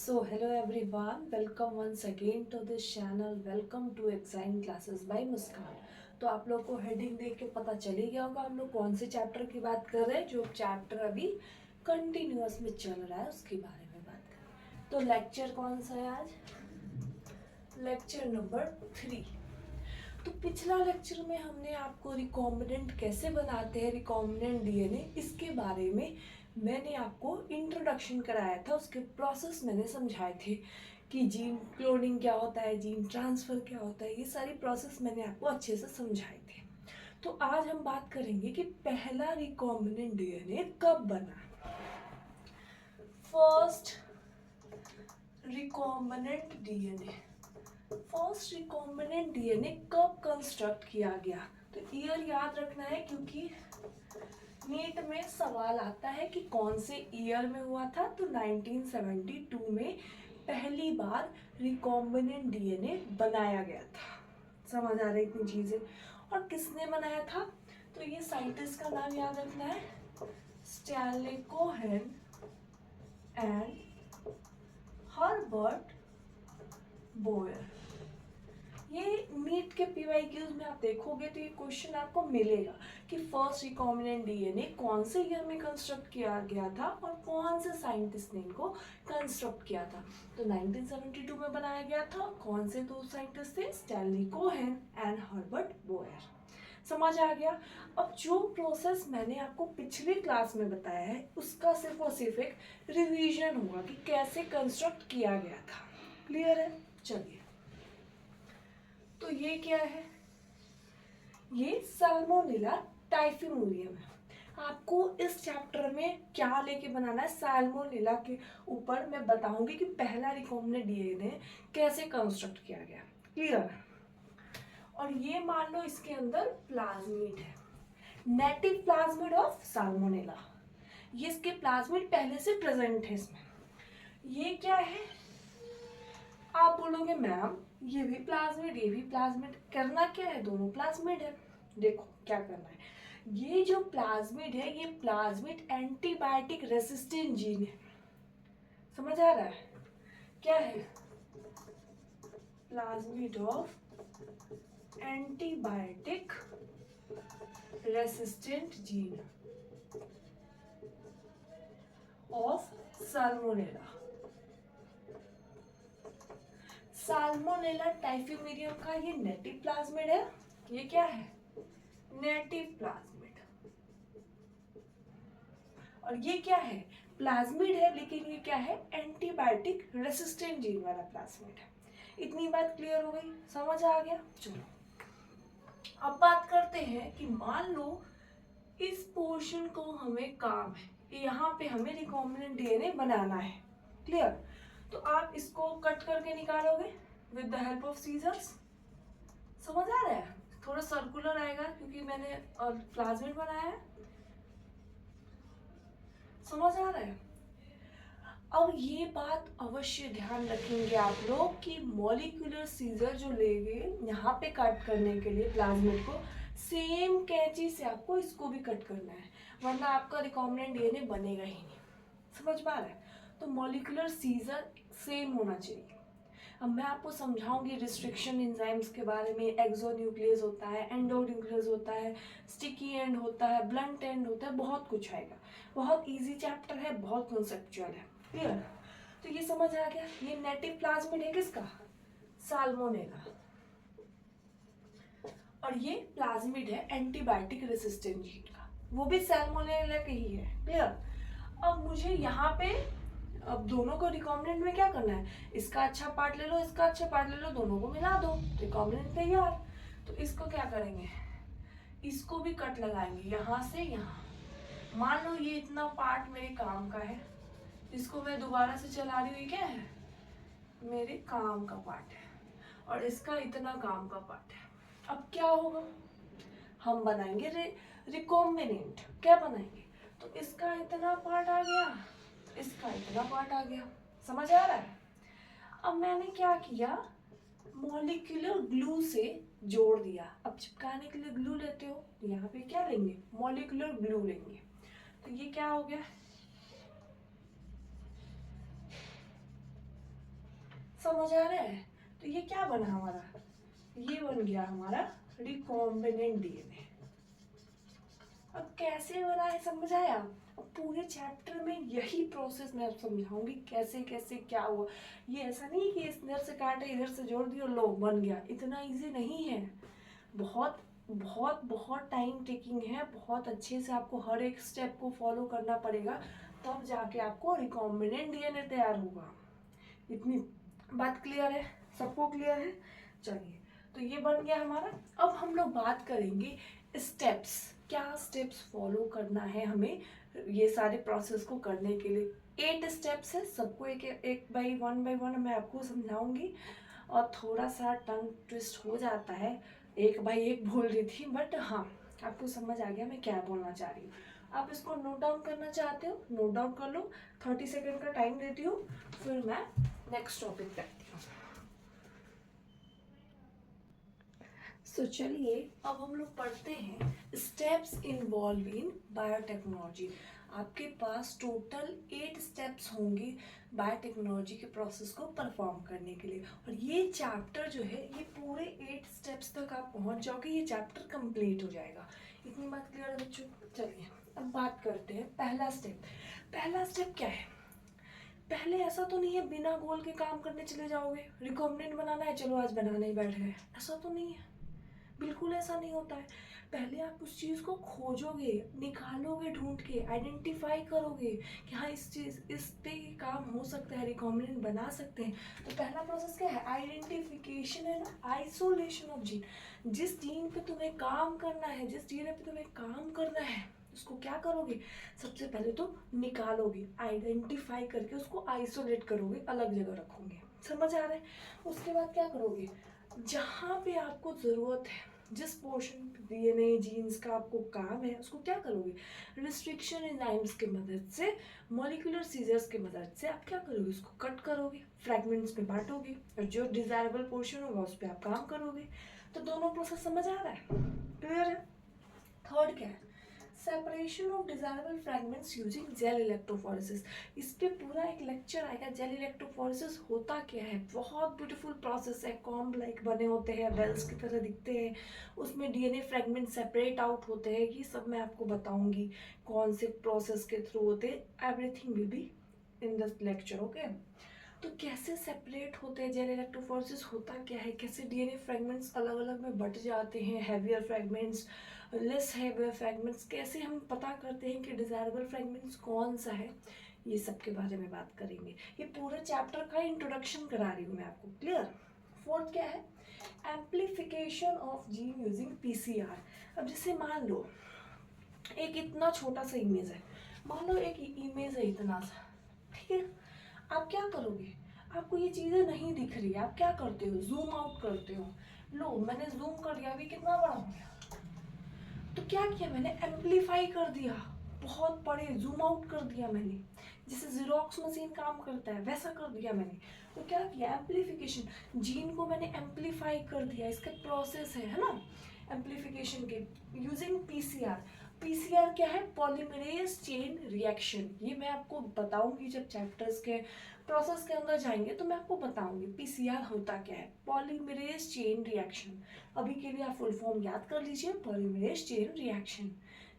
So, hello everyone, welcome once again to this channel. Welcome to Exine Classes by मुस्कान। तो आप लोग को heading देख के पता चल ही गया होगा हम लोग कौन से चैप्टर की बात कर रहे हैं। जो चैप्टर अभी कंटिन्यूअस में चल रहा है उसके बारे में बात कर रहे हैं। तो लेक्चर कौन सा है आज? Lecture number 3। तो पिछला लेक्चर में हमने आपको रिकॉम्बिनेंट कैसे बनाते हैं, रिकॉम्बिनेंट डीएनए, इसके बारे में मैंने आपको इंट्रोडक्शन कराया था। उसके प्रोसेस मैंने समझाए थे कि जीन क्लोनिंग क्या होता है, जीन ट्रांसफ़र क्या होता है, ये सारी प्रोसेस मैंने आपको अच्छे से समझाए थे। तो आज हम बात करेंगे कि पहला रिकॉम्बिनेंट डीएनए कब बना। First recombinant DNA first recombinant DNA कब कंस्ट्रक्ट किया गया? तो ईयर याद रखना है क्योंकि नीट में सवाल आता है कि कौन से ईयर में हुआ था। तो 1972 में पहली बार रिकॉम्बिनेंट डीएनए बनाया गया था। समझ आ रही इतनी चीज़ें? और किसने बनाया था? तो ये साइंटिस्ट का नाम याद रखना है, Stanley Cohen and Herbert Boyer. ये नीट के पीवाईक्यूज में आप देखोगे तो ये क्वेश्चन आपको मिलेगा कि फर्स्ट रिकॉम्बिनेंट डीएनए कौन से ईयर में कंस्ट्रक्ट किया गया था और कौन से साइंटिस्ट ने इनको कंस्ट्रक्ट किया था। तो 1972 में बनाया गया था। कौन से दो साइंटिस्ट थे? Stanley Cohen and Herbert Boyer. समझ आ गया? अब जो प्रोसेस मैंने आपको पिछली क्लास में बताया है उसका सिर्फ और सिर्फ एक रिवीजन होगा कि कैसे कंस्ट्रक्ट किया गया था। क्लियर है? चलिए, तो ये क्या है? ये साल्मोनेला टाइफिमुरियम है। आपको इस चैप्टर में क्या लेके बनाना है? साल्मोनेला के ऊपर मैं बताऊंगी कि पहला रिकॉम्बिनेंट डीएनए कैसे कंस्ट्रक्ट किया गया। क्लियर? और ये मान लो इसके अंदर प्लाज्मिड है, नेटिव प्लाज्मिड ऑफ साल्मोनेला। ये इसके प्लाज्मिड पहले से प्रेजेंट है इसमें। ये क्या है? आप बोलोगे मैम ये भी प्लाज्मिड ये भी प्लाज्मिड, करना क्या है? दोनों प्लाज्मिड है। देखो क्या करना है, ये जो प्लाज्मिड है ये प्लाज्मिड एंटीबायोटिक रेसिस्टेंट जीन है। समझ आ रहा है? क्या है? Plasmid of antibiotic resistant gene of Salmonella. Salmonella typhimurium का ये नेटिव प्लाज्मिड है। ये क्या है? Native plasmid. और ये क्या है? प्लाज्मिड है, लेकिन ये क्या है? एंटीबायोटिक रेसिस्टेंट जीन वाला प्लाज्मिड है। इतनी बात क्लियर हो गई? समझ आ गया? चलो अब बात करते हैं कि मान लो इस पोर्शन को हमें काम है, यहाँ पे हमें रिकॉम्बिनेंट डीएनए बनाना है। क्लियर? तो आप इसको कट करके निकालोगे with the help of scissors. समझ आ रहा है? थोड़ा सर्कुलर आएगा क्योंकि मैंने प्लाज्मिड बनाया है। समझ आ रहा है? अब ये बात अवश्य ध्यान रखेंगे आप लोग कि मॉलिक्यूलर सीजर जो लेंगे यहाँ पे कट करने के लिए प्लाज्मिड को, सेम कैंची से आपको इसको भी कट करना है, वरना आपका रिकॉम्बिनेंट डीएनए बनेगा ही नहीं। समझ पा रहे हैं? तो मॉलिक्यूलर सीजर सेम होना चाहिए। अब मैं आपको समझाऊंगी रिस्ट्रिक्शन एंजाइम्स के बारे में। एक्सोन्यूक्लियस होता है, एंडोन्यूक्लियस होता है, स्टिकी एंड होता है, ब्लंट एंड होता है, बहुत कुछ आएगा। बहुत इजी चैप्टर है, बहुत कॉन्सेप्चुअल है। क्लियर? तो ये समझ आ गया। ये नेटिव प्लाज्मिड है किसका? साल्मोनेला। और ये प्लाज्मिड है एंटीबायोटिक रेसिस्टेंट जीन का, वो भी साल्मोनेला का ही है। क्लियर? अब मुझे यहाँ पे अब दोनों को रिकॉम्बिनेंट में क्या करना है? इसका अच्छा पार्ट ले लो, इसका अच्छा पार्ट ले लो, दोनों को मिला दो, रिकॉम्बिनेंट तैयार। तो इसको क्या करेंगे? इसको भी कट लगाएंगे यहाँ से यहाँ। मान लो ये इतना पार्ट मेरे काम का है, इसको मैं दोबारा से चला रही हूँ, ये क्या है? मेरे काम का पार्ट है। और इसका इतना काम का पार्ट है। अब क्या होगा? हम बनाएंगे रिकॉम्बिनेंट। क्या बनाएंगे? तो इसका इतना पार्ट आ गया, इसका इतना पार्ट आ गया। समझ आ रहा है? अब मैंने क्या किया? मॉलिक्यूलर ग्लू से जोड़ दिया। अब चिपकाने के लिए ग्लू लेते हो, यहाँ पे क्या लेंगे? मॉलिक्यूलर ग्लू लेंगे। तो ये क्या हो गया? समझ आ रहा है? तो ये क्या बना हमारा, ये बन गया हमारा रिकॉम्बिनेंट डीएनए। अब कैसे बना है समझ आया? अब पूरे चैप्टर में यही प्रोसेस मैं समझाऊंगी, कैसे कैसे क्या हुआ। ये ऐसा नहीं कि इधर से काटे इधर से जोड़ दिया लो बन गया, इतना इजी नहीं है। बहुत बहुत बहुत टाइम टेकिंग है, बहुत अच्छे से आपको हर एक स्टेप को फॉलो करना पड़ेगा, तब जाके आपको रिकॉम्बिनेंट डीएनए तैयार होगा। इतनी बात क्लियर है? सबको क्लियर है? चलिए, तो ये बन गया हमारा। अब हम लोग बात करेंगे स्टेप्स, क्या स्टेप्स फॉलो करना है हमें ये सारे प्रोसेस को करने के लिए। 8 स्टेप्स है, सबको एक एक बाई वन मैं आपको समझाऊंगी। और थोड़ा सा टंग ट्विस्ट हो जाता है, एक बाई एक बोल रही थी, बट हाँ आपको समझ आ गया मैं क्या बोलना चाह रही हूँ। आप इसको नोट डाउन करना चाहते हो, नोट डाउन कर लो। 30 सेकेंड का टाइम देती हूँ, फिर मैं नेक्स्ट टॉपिक करती हूँ। सो चलिए, अब हम लोग पढ़ते हैं स्टेप्स इन्वॉल्व इन बायोटेक्नोलॉजी। आपके पास टोटल 8 स्टेप्स होंगे बायोटेक्नोलॉजी के प्रोसेस को परफॉर्म करने के लिए। और ये चैप्टर जो है, ये पूरे 8 स्टेप्स तक आप पहुंच जाओगे, ये चैप्टर कंप्लीट हो जाएगा। इतनी बात क्लियर है बच्चों? चलिए, अब बात करते हैं पहला स्टेप। पहला स्टेप क्या है? पहले ऐसा तो नहीं है बिना गोल के काम करने चले जाओगे, रिकॉम्बिनेंट बनाना है चलो आज बनाने ही बैठ गए, ऐसा तो नहीं है। बिल्कुल ऐसा नहीं होता है। पहले आप उस चीज़ को खोजोगे, निकालोगे, ढूंढ के आइडेंटिफाई करोगे कि हाँ इस चीज़ इस पे काम हो सकता है, रिकॉम्बिनेंट बना सकते हैं। तो पहला प्रोसेस क्या है? आइडेंटिफिकेशन है ना, आइसोलेशन ऑफ जीन। जिस जीन पे तुम्हें काम करना है, जिस डीएनए पे तुम्हें काम करना है, उसको क्या करोगे? सबसे पहले तो निकालोगे, आइडेंटिफाई करके उसको आइसोलेट करोगे, अलग जगह रखोगे। समझ आ रहा है? उसके बाद क्या करोगे? जहाँ पे आपको ज़रूरत है, जिस पोर्शन डीएनए जीन्स का आपको काम है, उसको क्या करोगे? रिस्ट्रिक्शन एंजाइम्स की मदद से, मॉलिक्यूलर सीजर्स की मदद से आप क्या करोगे? उसको कट करोगे, फ्रैगमेंट्स में बांटोगे, और जो डिजायरेबल पोर्शन होगा उस पर आप काम करोगे। तो दोनों प्रोसेस समझ आ रहा है? क्लियर है? थर्ड क्या है? Separation of desirable fragments using gel electrophoresis. इस पे पूरा एक लेक्चर आएगा, जेल इलेक्ट्रोफोरेसिस होता क्या है। बहुत ब्यूटीफुल प्रोसेस है, कॉम्ब लाइक बने होते हैं, बेल्स की तरह दिखते हैं, उसमें डीएनए फ्रैगमेंट सेपरेट आउट होते हैं। ये सब मैं आपको बताऊंगी कौन से प्रोसेस के थ्रू होते हैं। Everything will be in this lecture, okay? तो कैसे सेपरेट होते हैं, जेल इलेक्ट्रोफोरेसिस होता क्या है, कैसे डीएनए फ्रैगमेंट्स अलग अलग में बट जाते हैं, heavier fragments, less heavier fragments, कैसे हम पता करते हैं कि डिजायरेबल फ्रैगमेंट्स कौन सा है, ये सब के बारे में बात करेंगे। ये पूरे चैप्टर का इंट्रोडक्शन करा रही हूँ मैं आपको, क्लियर? फोर्थ क्या है? Amplification of gene using PCR. अब जैसे मान लो एक इतना छोटा सा इमेज है, मान लो एक इमेज है इतना सा, ठीक है? आप क्या करोगे? आपको ये चीज़ें नहीं दिख रही है, आप क्या करते हो? जूम आउट करते हो। लो मैंने जूम कर लिया, अभी कितना बड़ा हो गया। तो क्या किया मैंने? एम्पलीफाई कर दिया, बहुत बड़े जूम आउट कर दिया मैंने, जैसे जीरोक्स मशीन काम करता है वैसा कर दिया मैंने। तो क्या किया? एम्पलीफिकेशन, जीन को मैंने एम्पलीफाई कर दिया, इसका प्रोसेस है ना एम्पलीफिकेशन के, यूजिंग पीसीआर। पीसीआर क्या है? Polymerase chain reaction. ये मैं आपको बताऊंगी जब चैप्टर्स के प्रोसेस के अंदर जाएंगे, तो मैं आपको बताऊंगी पीसीआर होता क्या है, पॉलीमरेज चेन रिएक्शन। अभी के लिए आप फुल फॉर्म याद कर लीजिए, पॉलीमरेज चेन रिएक्शन।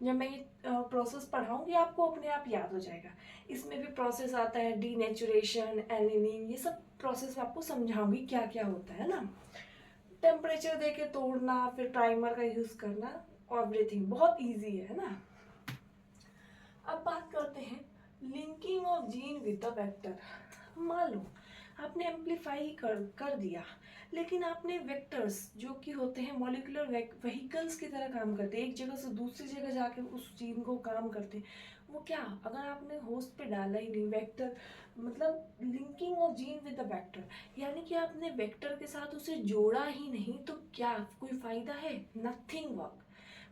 जब मैं ये प्रोसेस पढ़ाऊंगी आपको अपने आप याद हो जाएगा। इसमें भी प्रोसेस आता है डीनेचुरेशन, एनिलिंग, ये सब प्रोसेस आपको समझाऊंगी क्या क्या होता है ना। टेम्परेचर दे के तोड़ना, फिर प्राइमर का यूज करना, एवरीथिंग बहुत इजी है ना। अब बात करते हैं linking of gene with the vector. मान लो आपने एम्पलीफाई कर दिया, लेकिन आपने वेक्टर्स जो कि होते हैं मॉलिक्यूलर व्हीकल्स की तरह काम करते हैं, एक जगह से दूसरी जगह जाके उस जीन को काम करते हैं, वो क्या अगर आपने होस्ट पे डाला ही नहीं वेक्टर, मतलब linking of gene with the vector, यानी कि आपने वेक्टर के साथ उसे जोड़ा ही नहीं, तो क्या कोई फायदा है? Nothing work.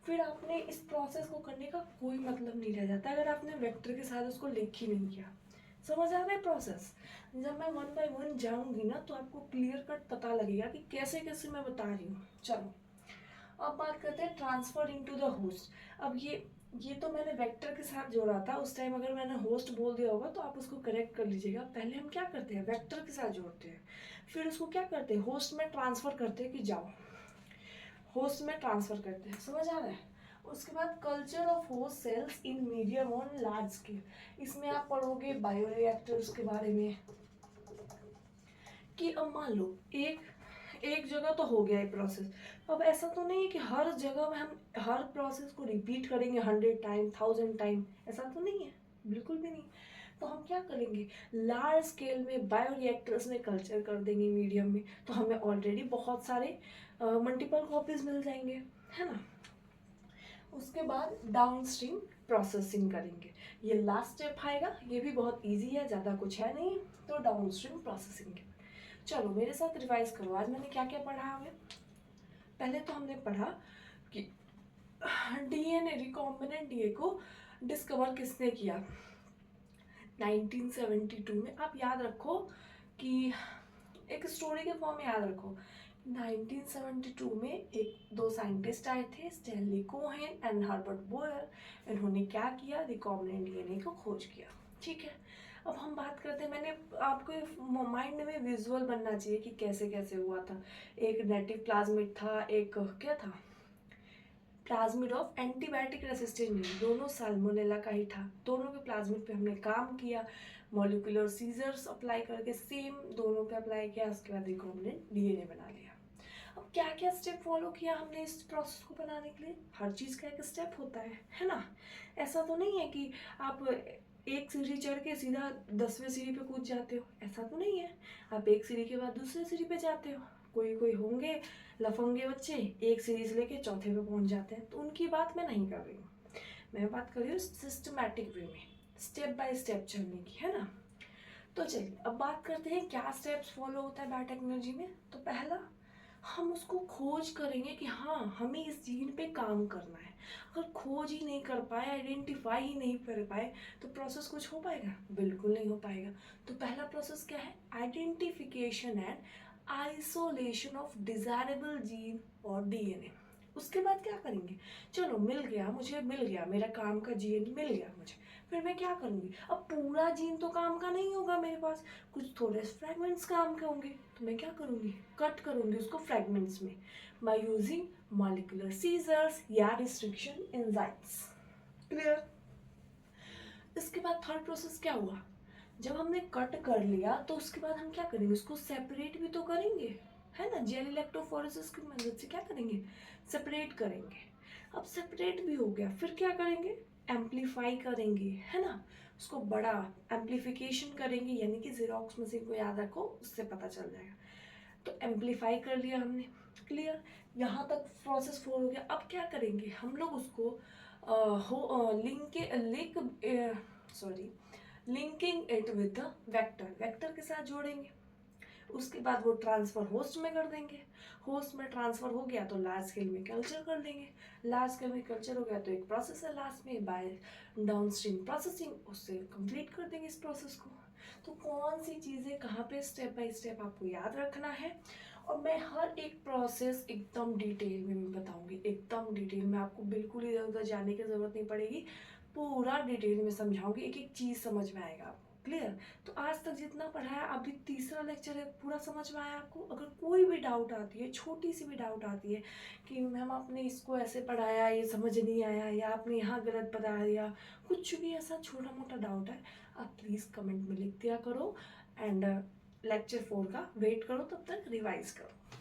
फिर आपने इस प्रोसेस को करने का कोई मतलब नहीं रह जाता अगर आपने वेक्टर के साथ उसको लिंक ही नहीं किया। समझ आ रहा है प्रोसेस? जब मैं वन बाय वन जाऊंगी ना, तो आपको क्लियर कट पता लगेगा कि कैसे कैसे मैं बता रही हूँ। चलो, अब बात करते हैं ट्रांसफर इनटू द होस्ट। अब ये ये तो मैंने वेक्टर के साथ जोड़ा था उस टाइम, अगर मैंने होस्ट बोल दिया होगा तो आप उसको करेक्ट कर लीजिएगा। पहले हम क्या करते हैं, वेक्टर के साथ जोड़ते हैं, फिर उसको क्या करते हैं, होस्ट में ट्रांसफ़र करते हैं कि जाओ, होस्ट में ट्रांसफ़र करते हैं, समझ आ रहा है। उसके बाद culture of host cells in medium on large scale, इसमें आप पढ़ोगे बायोरिएक्टर्स के बारे में, कि अब मान लो एक एक जगह तो हो गया है प्रोसेस, अब ऐसा तो नहीं है कि हर जगह में हम हर प्रोसेस को रिपीट करेंगे 100 टाइम 1000 टाइम, ऐसा तो नहीं है, बिल्कुल भी नहीं। तो हम क्या करेंगे, लार्ज स्केल में बायोरिएक्टर्स में कल्चर कर देंगे मीडियम में, तो हमें ऑलरेडी बहुत सारे मल्टीपल कॉपीज मिल जाएंगे, है ना। उसके बाद डाउनस्ट्रीम प्रोसेसिंग करेंगे, ये लास्ट स्टेप आएगा, ये भी बहुत इजी है, ज़्यादा कुछ है नहीं। तो डाउनस्ट्रीम प्रोसेसिंग के, चलो मेरे साथ रिवाइज करो, आज मैंने क्या क्या पढ़ा हमें। पहले तो हमने पढ़ा कि डीएनए, रिकॉम्बिनेंट डीएनए को डिस्कवर किसने किया, 1972 में। आप याद रखो कि एक स्टोरी के फॉर्म में याद रखो, 1972 में एक दो साइंटिस्ट आए थे, Stanley Cohen and Herbert Boyer. इन्होंने क्या किया, रिकॉम्बिनेंट डीएनए को खोज किया, ठीक है। अब हम बात करते हैं, मैंने आपको माइंड में विजुअल बनना चाहिए कि कैसे कैसे हुआ था। एक नेटिव प्लाज्मिड था, एक क्या था, प्लाज्मिड ऑफ एंटीबायोटिक रेसिस्टेंट, दोनों साल्मोनेला का ही था। दोनों के प्लाज्मिड पे हमने काम किया, मॉलिक्यूलर सीजर्स अप्लाई करके सेम दोनों पे अप्लाई किया, उसके बाद रिकॉम्बिनेंट डीएनए बना लिया। अब क्या क्या स्टेप फॉलो किया हमने इस प्रोसेस को बनाने के लिए, हर चीज़ का एक स्टेप होता है ना। ऐसा तो नहीं है कि आप एक सीढ़ी चढ़ के सीधा 10वें सीढ़ी पे कूद जाते हो, ऐसा तो नहीं है। आप एक सीढ़ी के बाद दूसरे सीढ़ी पे जाते हो। कोई कोई होंगे लफंगे बच्चे, एक सीढ़ी से लेके चौथे पे पहुंच जाते हैं, तो उनकी बात मैं नहीं कर रही हूँ। मैं बात कर रही हूँ सिस्टमैटिक वे में, स्टेप बाय स्टेप चलने की, है ना। तो चलिए अब बात करते हैं क्या स्टेप्स फॉलो होता है बायोटेक्नोलॉजी में। तो पहला, हम उसको खोज करेंगे कि हाँ हमें इस जीन पे काम करना है। अगर खोज ही नहीं कर पाए, आइडेंटिफाई ही नहीं कर पाए, तो प्रोसेस कुछ हो पाएगा, बिल्कुल नहीं हो पाएगा। तो पहला प्रोसेस क्या है, identification and isolation of desirable gene और डीएनए। उसके बाद क्या करेंगे, चलो मिल गया, मुझे मिल गया, मेरा काम का जीन मिल गया मुझे, फिर मैं क्या करूँगी, अब पूरा जीन तो काम का नहीं होगा मेरे पास, कुछ थोड़े फ्रेगमेंट्स काम के होंगे, तो मैं क्या करूँगी, कट करूँगी उसको फ्रेगमेंट्स में बाय यूजिंग मॉलिक्यूलर सीजर्स या रिस्ट्रिक्शन एंजाइम्स। क्लियर। इसके बाद थर्ड प्रोसेस क्या हुआ, जब हमने कट कर लिया तो उसके बाद हम क्या करेंगे, उसको सेपरेट भी तो करेंगे, है ना। जेल इलेक्ट्रोफोरेसिस की मदद से क्या करेंगे, सेपरेट करेंगे। अब सेपरेट भी हो गया, फिर क्या करेंगे, एम्पलीफाई करेंगे, है ना। उसको बड़ा एम्पलीफिकेशन करेंगे, यानी कि जीरोक्स मशीन को याद रखो, उससे पता चल जाएगा। तो एम्पलीफाई कर लिया हमने, क्लियर। यहाँ तक प्रोसेस फोर हो गया। अब क्या करेंगे हम लोग उसको linking it with the vector, vector के साथ जोड़ेंगे। उसके बाद वो ट्रांसफ़र होस्ट में कर देंगे, होस्ट में ट्रांसफ़र हो गया तो लार्ज स्केल में कल्चर कर देंगे, लार्ज स्केल में कल्चर हो गया तो एक प्रोसेस है लास्ट में बाय डाउनस्ट्रीम प्रोसेसिंग, उससे कंप्लीट कर देंगे इस प्रोसेस को। तो कौन सी चीज़ें कहाँ पे स्टेप बाय स्टेप आपको याद रखना है, और मैं हर एक प्रोसेस एकदम डिटेल में मैं बताऊंगी, एकदम डिटेल में, आपको बिल्कुल इधर उधर जाने की ज़रूरत नहीं पड़ेगी, पूरा डिटेल में समझाऊंगी, एक एक चीज़ समझ में आएगा आपको। क्लियर। तो आज तक जितना पढ़ाया, अभी तीसरा लेक्चर है, पूरा समझ में आया आपको। अगर कोई भी डाउट आती है, छोटी सी भी डाउट आती है कि मैम आपने इसको ऐसे पढ़ाया, ये समझ नहीं आया, या आपने यहाँ गलत बता दिया, कुछ भी ऐसा छोटा मोटा डाउट है, आप प्लीज़ कमेंट में लिख दिया करो। एंड लेक्चर 4 का वेट करो, तब तक रिवाइज करो।